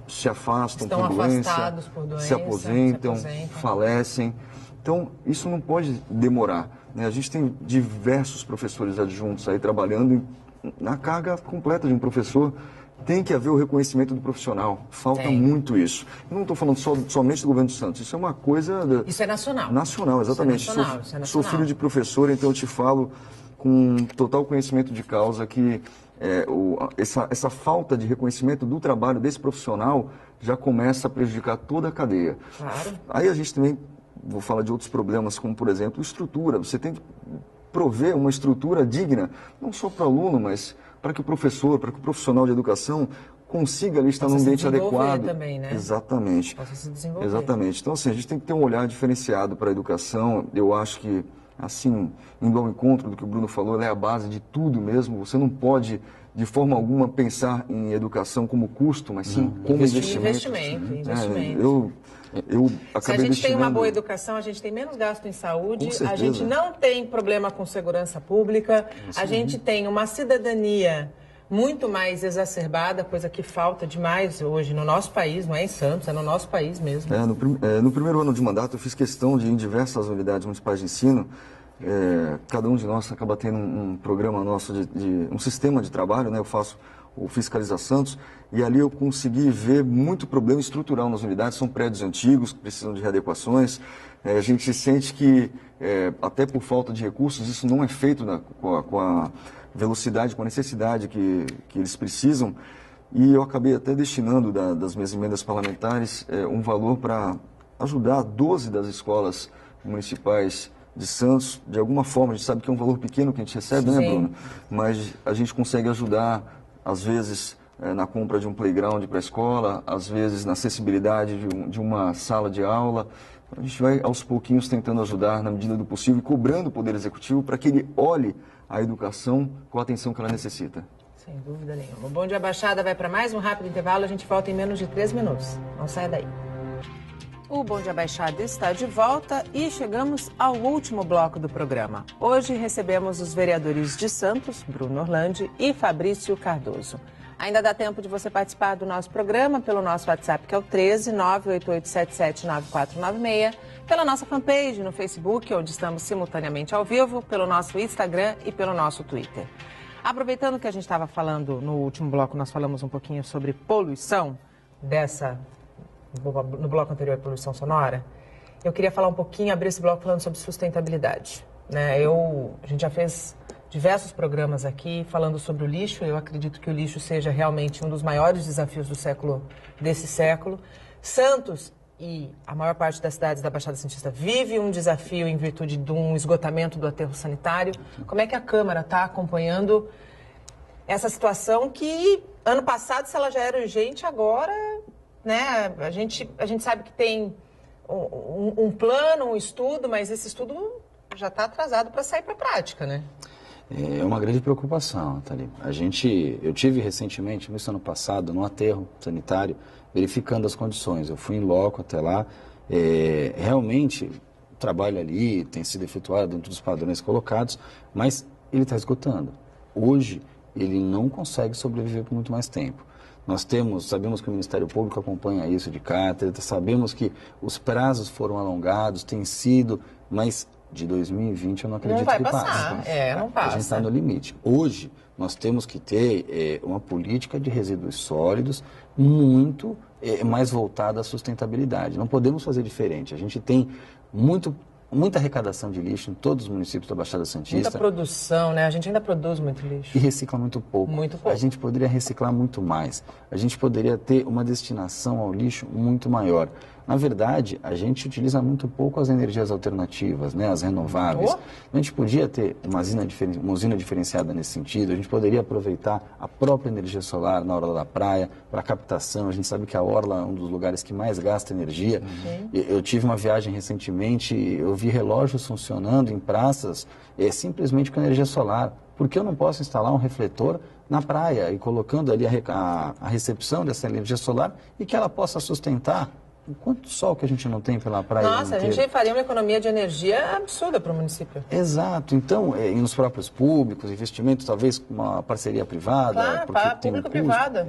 se afastam por doença, se aposentam, falecem. Então, isso não pode demorar, né? A gente tem diversos professores adjuntos aí trabalhando na carga completa de um professor. Tem que haver o reconhecimento do profissional. Falta muito isso. Eu não estou falando somente do governo de Santos. Isso é uma coisa... Isso é nacional. Nacional, exatamente. Isso é nacional. Sou filho de professor, então eu te falo com total conhecimento de causa que essa falta de reconhecimento do trabalho desse profissional já começa a prejudicar toda a cadeia. Claro. Aí a gente também, vou falar de outros problemas, como por exemplo, estrutura. Você tem que prover uma estrutura digna, não só para o aluno, mas para que o professor, para que o profissional de educação consiga ali estar num ambiente adequado. Também, né? Exatamente. Possa se desenvolver. Exatamente. Então, assim, a gente tem que ter um olhar diferenciado para a educação. Eu acho que assim, indo ao encontro do que o Bruno falou, ela é a base de tudo mesmo. Você não pode, de forma alguma, pensar em educação como custo, mas sim como investimento. Eu Se a gente tem uma boa educação, a gente tem menos gasto em saúde, a gente não tem problema com segurança pública, a gente tem uma cidadania muito mais exacerbada, coisa que falta demais hoje no nosso país, não é em Santos, é no nosso país mesmo. No primeiro ano de mandato, eu fiz questão de ir em diversas unidades municipais de ensino. Cada um de nós acaba tendo um programa nosso, um sistema de trabalho, né? Eu faço o Fiscaliza Santos, e ali eu consegui ver muito problema estrutural nas unidades. São prédios antigos que precisam de readequações. A gente sente que, até por falta de recursos, isso não é feito com a velocidade, com a necessidade que eles precisam. E eu acabei até destinando das minhas emendas parlamentares um valor para ajudar 12 das escolas municipais de Santos. De alguma forma, a gente sabe que é um valor pequeno que a gente recebe, né, Bruno? Mas a gente consegue ajudar, às vezes, na compra de um playground para a escola, às vezes na acessibilidade de uma sala de aula. A gente vai, aos pouquinhos, tentando ajudar na medida do possível e cobrando o Poder Executivo para que ele olhe a educação com a atenção que ela necessita. Sem dúvida nenhuma. O Bom Dia Baixada vai para mais um rápido intervalo. A gente volta em menos de 3 minutos. Não saia daí. O Bom Dia Baixada está de volta e chegamos ao último bloco do programa. Hoje recebemos os vereadores de Santos, Bruno Orlandi e Fabrício Cardoso. Ainda dá tempo de você participar do nosso programa pelo nosso WhatsApp, que é o 13 988779496, pela nossa fanpage no Facebook, onde estamos simultaneamente ao vivo, pelo nosso Instagram e pelo nosso Twitter. Aproveitando que a gente estava falando no último bloco, nós falamos um pouquinho sobre poluição no bloco anterior, poluição sonora. Eu queria falar um pouquinho, abrir esse bloco falando sobre sustentabilidade, né? A gente já fez diversos programas aqui falando sobre o lixo. Eu acredito que o lixo seja realmente um dos maiores desafios desse século. Santos e a maior parte das cidades da Baixada Santista vive um desafio em virtude de um esgotamento do aterro sanitário. Como é que a Câmara está acompanhando essa situação que, ano passado, se ela já era urgente, agora, né, a gente sabe que tem um plano, um estudo, mas esse estudo já está atrasado para sair para a prática, né? É uma grande preocupação, Thalita. Eu tive recentemente, no ano passado, no aterro sanitário, verificando as condições. Eu fui em loco até lá. Realmente, o trabalho ali tem sido efetuado dentro dos padrões colocados, mas ele está esgotando. Hoje, ele não consegue sobreviver por muito mais tempo. Sabemos que o Ministério Público acompanha isso de cátedra, sabemos que os prazos foram alongados, tem sido, mas de 2020 eu não acredito que passe. Não passa. A gente está no limite. Hoje, nós temos que ter uma política de resíduos sólidos muito mais voltada à sustentabilidade. Não podemos fazer diferente. A gente tem muita arrecadação de lixo em todos os municípios da Baixada Santista. Muita produção, né? A gente ainda produz muito lixo. E recicla muito pouco. Muito pouco. A gente poderia reciclar muito mais. A gente poderia ter uma destinação ao lixo muito maior. Na verdade, a gente utiliza muito pouco as energias alternativas, né, as renováveis. A gente podia ter uma usina diferenciada nesse sentido, a gente poderia aproveitar a própria energia solar na orla da praia para captação. A gente sabe que a orla é um dos lugares que mais gasta energia. Eu tive uma viagem recentemente, eu vi relógios funcionando em praças simplesmente com energia solar. Por que eu não posso instalar um refletor na praia e colocando ali a recepção dessa energia solar e que ela possa sustentar o quanto sol que a gente não tem pela praia? Nossa, a gente faria uma economia de energia absurda para o município. Exato. Então, e nos próprios públicos, investimento talvez com uma parceria privada. Claro, público-privada.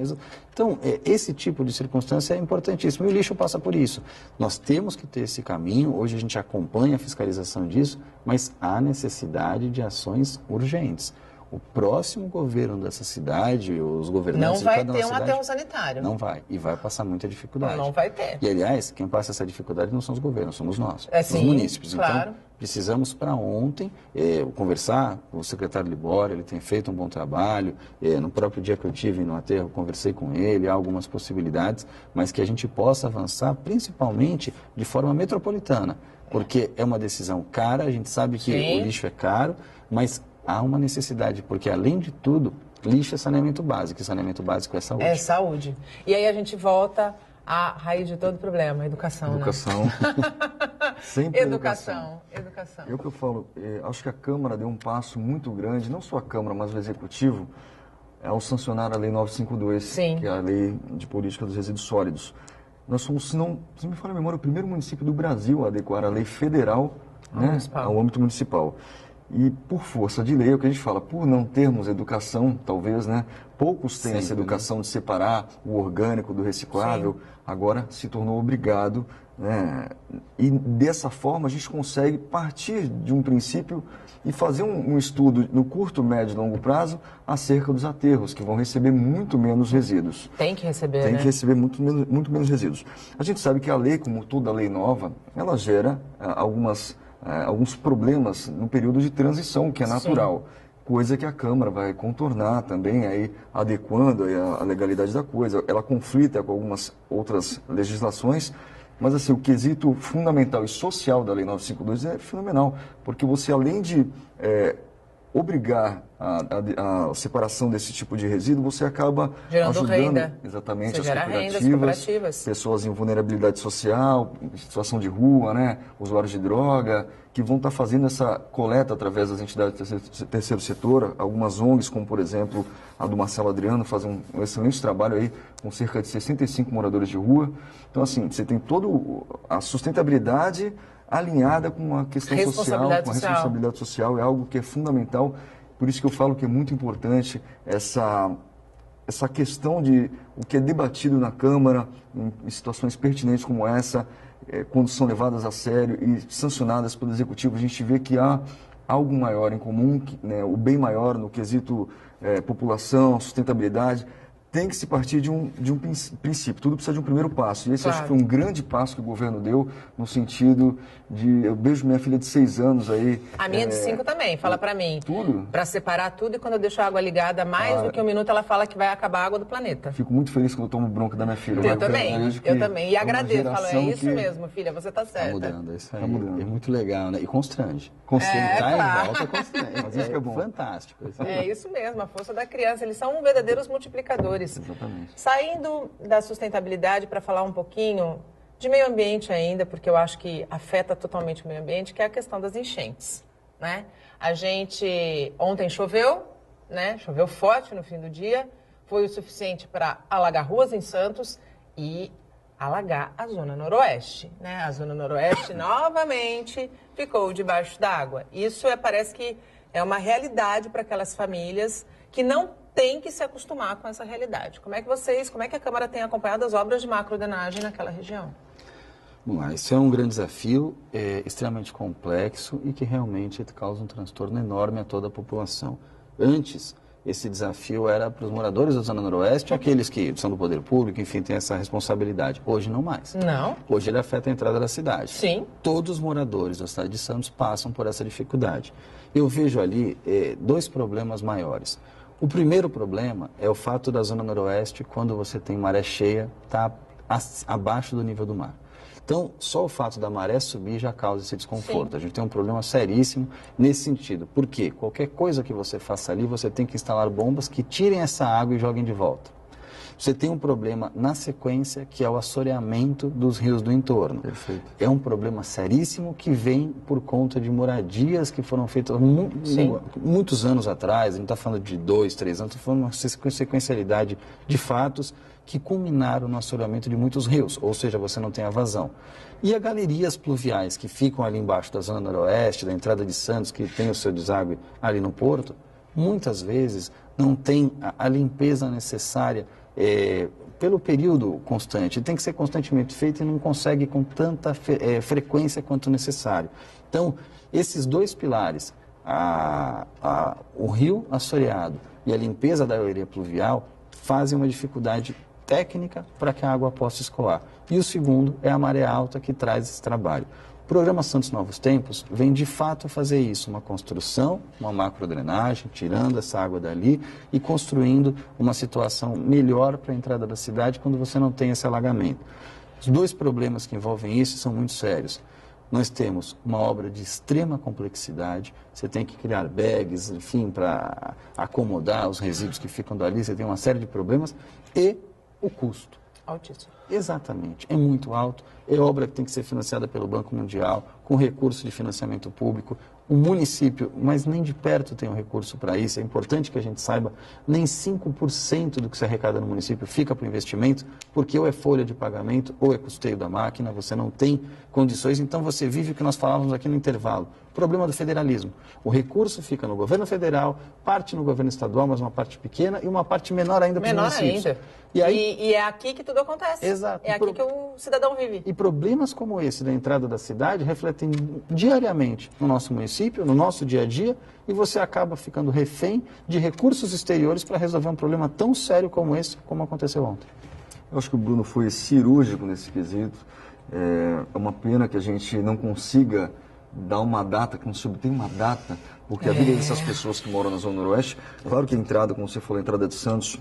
Então, esse tipo de circunstância é importantíssimo e o lixo passa por isso. Nós temos que ter esse caminho, hoje a gente acompanha a fiscalização disso, mas há necessidade de ações urgentes. O próximo governo dessa cidade, os governantes de cada cidade... Não vai ter um aterro sanitário. Não vai. E vai passar muita dificuldade. Não vai ter. E, aliás, quem passa essa dificuldade não são os governos, somos nós, os sim, munícipes. Claro. Então, precisamos para ontem conversar com o secretário Libório, ele tem feito um bom trabalho. No próprio dia que eu tive no aterro, conversei com ele, há algumas possibilidades, mas que a gente possa avançar principalmente de forma metropolitana, porque é uma decisão cara, a gente sabe que o lixo é caro, mas há uma necessidade, porque além de tudo, lixo é saneamento básico, e saneamento básico é saúde. É saúde. E aí a gente volta A raiz de todo problema, educação, Educação. Sempre Educação. É o que eu falo, acho que a Câmara deu um passo muito grande, não só a Câmara, mas o Executivo, ao sancionar a Lei 952, Sim. que é a Lei de Política dos Resíduos Sólidos. Nós somos, se me falha a memória, o primeiro município do Brasil a adequar a lei federal, né, ao âmbito municipal. E por força de lei, é o que a gente fala, por não termos educação, talvez, né, poucos têm essa educação de separar o orgânico do reciclável, Sim. agora se tornou obrigado, né, e dessa forma a gente consegue partir de um princípio e fazer um estudo no curto, médio e longo prazo acerca dos aterros, que vão receber muito menos resíduos. Tem que receber, Tem né? que receber muito menos resíduos. A gente sabe que a lei, como toda lei nova, ela gera alguns problemas no período de transição, que é natural. Sim. Coisa que a Câmara vai contornar também, aí, adequando aí a legalidade da coisa. Ela conflita com algumas outras legislações, mas assim, o quesito fundamental e social da Lei 952 é fenomenal, porque você, além de obrigar a separação desse tipo de resíduo, você acaba gerando ajudando renda. Exatamente você as cooperativas, pessoas em vulnerabilidade social, em situação de rua, né, usuários de droga, que vão estar fazendo essa coleta através das entidades do terceiro setor. Algumas ONGs, como por exemplo a do Marcelo Adriano, fazem um excelente trabalho aí com cerca de 65 moradores de rua. Então assim, você tem toda a sustentabilidade alinhada com a questão social, com a responsabilidade social, é algo que é fundamental. Por isso que eu falo que é muito importante essa questão de o que é debatido na Câmara, em situações pertinentes como essa, quando são levadas a sério e sancionadas pelo Executivo, a gente vê que há algo maior em comum, né, o bem maior no quesito população, sustentabilidade. Tem que se partir de um princípio, tudo precisa de um primeiro passo. E esse acho que foi um grande passo que o governo deu, no sentido de... Eu beijo minha filha de 6 anos aí. A minha de 5 também, fala pra mim. Tudo? Pra separar tudo, e quando eu deixo a água ligada mais do que 1 minuto, ela fala que vai acabar a água do planeta. Fico muito feliz quando eu tomo bronca da minha filha. Eu também. E agradeço, falo, é isso mesmo, filha, você tá certa. Tá mudando, isso aí. Tá mudando. É muito legal, né? E constrange. Tá em volta, constrange. Mas isso que é bom. Fantástico. É isso mesmo, a força da criança. Eles são verdadeiros multiplicadores. Exatamente. Saindo da sustentabilidade para falar um pouquinho de meio ambiente ainda, porque eu acho que afeta totalmente o meio ambiente, que é a questão das enchentes, né? A gente ontem choveu, né? Choveu forte no fim do dia, foi o suficiente para alagar ruas em Santos e alagar a Zona Noroeste, né? A Zona Noroeste novamente ficou debaixo d'água. Isso parece que é uma realidade para aquelas famílias que não tem que se acostumar com essa realidade. Como é que a Câmara tem acompanhado as obras de macrodrenagem naquela região? Vamos lá, isso é um grande desafio, extremamente complexo e que realmente causa um transtorno enorme a toda a população. Antes, esse desafio era para os moradores da Zona Noroeste, aqueles que são do poder público, enfim, têm essa responsabilidade. Hoje não mais. Não. Hoje ele afeta a entrada da cidade. Sim. Todos os moradores da cidade de Santos passam por essa dificuldade. Eu vejo ali 2 problemas maiores. O primeiro problema é o fato da Zona Noroeste, quando você tem maré cheia, estar abaixo do nível do mar. Então, só o fato da maré subir já causa esse desconforto. Sim. A gente tem um problema seríssimo nesse sentido. Por quê? Qualquer coisa que você faça ali, você tem que instalar bombas que tirem essa água e joguem de volta. Você tem um problema na sequência, que é o assoreamento dos rios do entorno. Perfeito. É um problema seríssimo que vem por conta de moradias que foram feitas muitos anos atrás. A gente está falando de 2, 3 anos, está falando de uma sequencialidade de fatos que culminaram no assoreamento de muitos rios, ou seja, você não tem a vazão. E as galerias pluviais que ficam ali embaixo da Zona Noroeste, da entrada de Santos, que tem o seu deságue ali no porto, muitas vezes não tem a limpeza necessária pelo período constante. Tem que ser constantemente feito e não consegue com tanta frequência quanto necessário. Então, esses 2 pilares, o rio assoreado e a limpeza da galeria pluvial, fazem uma dificuldade técnica para que a água possa escoar. E o segundo é a maré alta que traz esse trabalho. O programa Santos Novos Tempos vem de fato fazer isso, uma construção, uma macrodrenagem, tirando essa água dali e construindo uma situação melhor para a entrada da cidade quando você não tem esse alagamento. Os 2 problemas que envolvem isso são muito sérios. Nós temos uma obra de extrema complexidade, você tem que criar bags, enfim, para acomodar os resíduos que ficam dali, você tem uma série de problemas, e o custo. Altíssimo. Exatamente, é muito alto. É obra que tem que ser financiada pelo Banco Mundial, com recurso de financiamento público. O município, mas nem de perto tem um recurso para isso. É importante que a gente saiba, nem 5% do que se arrecada no município fica para o investimento, porque ou é folha de pagamento ou é custeio da máquina, você não tem condições, então você vive o que nós falávamos aqui no intervalo. Problema do federalismo. O recurso fica no governo federal, parte no governo estadual, mas uma parte pequena, e uma parte menor ainda para os municípios. Menor ainda. E, aí, e é aqui que tudo acontece. Exato. É aqui que o cidadão vive. E problemas como esse da entrada da cidade refletem diariamente no nosso município, no nosso dia a dia, e você acaba ficando refém de recursos exteriores para resolver um problema tão sério como esse, como aconteceu ontem. Eu acho que o Bruno foi cirúrgico nesse quesito. É uma pena que a gente não consiga dar uma data, que não se obtenha uma data, porque a vida dessas pessoas que moram na Zona Noroeste, claro que a entrada, como você falou, a entrada de Santos,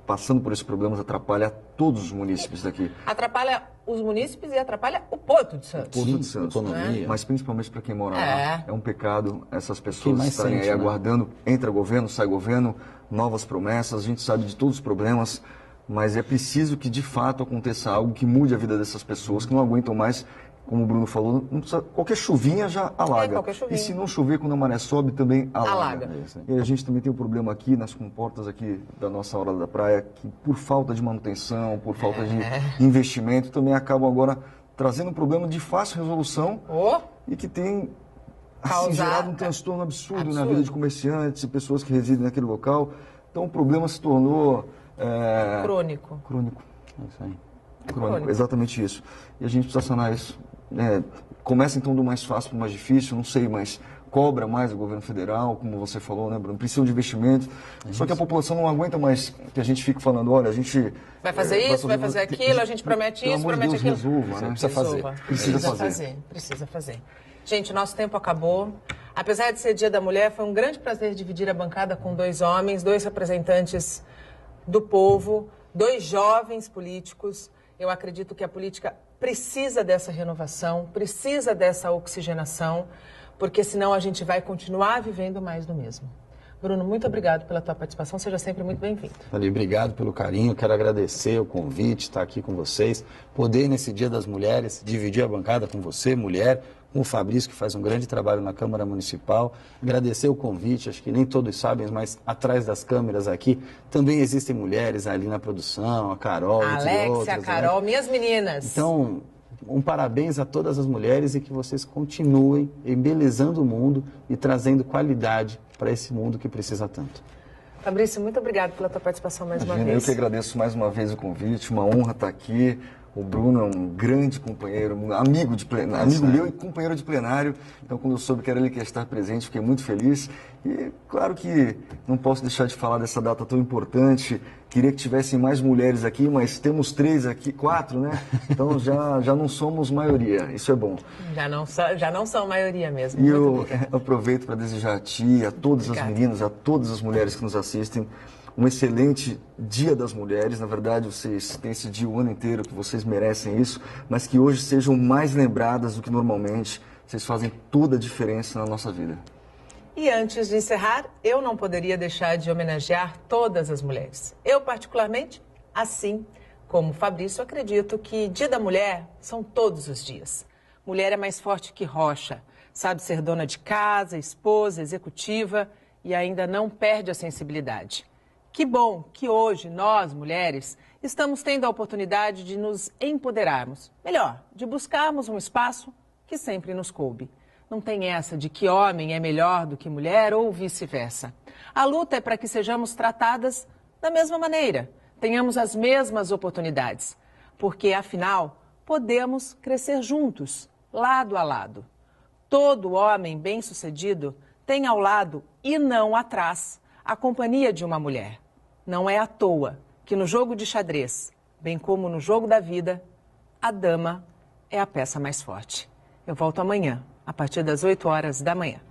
passando por esses problemas, atrapalha todos os munícipes daqui. Atrapalha os munícipes e atrapalha o Porto de Santos. Porto de Santos, economia. Mas principalmente para quem mora lá. É um pecado essas pessoas mais estarem sente, aí né? aguardando, entra governo, sai governo, novas promessas, a gente sabe de todos os problemas, mas é preciso que de fato aconteça algo que mude a vida dessas pessoas, que não aguentam mais. Como o Bruno falou, não precisa, qualquer chuvinha já alaga. Qualquer chuvinha. E se não chover, quando a maré sobe, também alaga. Alaga. E a gente também tem um problema aqui nas comportas aqui da nossa hora da praia, que por falta de manutenção, por falta de investimento, também acabam agora trazendo um problema de fácil resolução e que tem assim, gerado um transtorno absurdo na vida de comerciantes e pessoas que residem naquele local. Então o problema se tornou... Crônico. É isso aí. Crônico, exatamente isso. E a gente precisa sanar isso. Começa então do mais fácil para o mais difícil, não sei, mas cobra mais o governo federal, como você falou, né, Bruno? Precisa de investimento. Só que a população não aguenta mais que a gente fique falando, olha, a gente... Vai fazer isso, vai fazer aquilo, a gente promete isso, promete aquilo. Resolva, né? Precisa fazer. Gente, o nosso tempo acabou. Apesar de ser Dia da Mulher, foi um grande prazer dividir a bancada com 2 homens, 2 representantes do povo, 2 jovens políticos. Eu acredito que a política precisa dessa renovação, precisa dessa oxigenação, porque senão a gente vai continuar vivendo mais do mesmo. Bruno, muito obrigado pela tua participação, seja sempre muito bem-vindo. Ali, obrigado pelo carinho, quero agradecer o convite, estar aqui com vocês, poder nesse Dia das Mulheres dividir a bancada com você, mulher, com o Fabrício, que faz um grande trabalho na Câmara Municipal. Agradecer o convite, acho que nem todos sabem, mas atrás das câmeras aqui também existem mulheres ali na produção, a Carol, Alexia, outras, a Carol, né? minhas meninas. Então, um parabéns a todas as mulheres e que vocês continuem embelezando o mundo e trazendo qualidade para esse mundo que precisa tanto. Fabrício, muito obrigado pela tua participação mais uma vez. Eu que agradeço mais uma vez o convite, uma honra estar aqui. O Bruno é um grande companheiro, um amigo de plenário, amigo meu e companheiro de plenário. Então, quando eu soube que era ele que ia estar presente, fiquei muito feliz. E, claro que não posso deixar de falar dessa data tão importante. Queria que tivessem mais mulheres aqui, mas temos 3 aqui, 4, né? Então, já não somos maioria. Isso é bom. Já não são maioria mesmo. E eu aproveito para desejar a ti, a todas as meninas, a todas as mulheres que nos assistem, um excelente Dia das Mulheres. Na verdade, vocês têm esse dia o ano inteiro, que vocês merecem isso, mas que hoje sejam mais lembradas do que normalmente. Vocês fazem toda a diferença na nossa vida. E antes de encerrar, eu não poderia deixar de homenagear todas as mulheres. Eu, particularmente, assim como Fabrício, acredito que Dia da Mulher são todos os dias. Mulher é mais forte que rocha, sabe ser dona de casa, esposa, executiva e ainda não perde a sensibilidade. Que bom que hoje nós, mulheres, estamos tendo a oportunidade de nos empoderarmos. Melhor, de buscarmos um espaço que sempre nos coube. Não tem essa de que homem é melhor do que mulher ou vice-versa. A luta é para que sejamos tratadas da mesma maneira, tenhamos as mesmas oportunidades. Porque, afinal, podemos crescer juntos, lado a lado. Todo homem bem-sucedido tem ao lado e não atrás a companhia de uma mulher. Não é à toa que no jogo de xadrez, bem como no jogo da vida, a dama é a peça mais forte. Eu volto amanhã, a partir das 8 horas da manhã.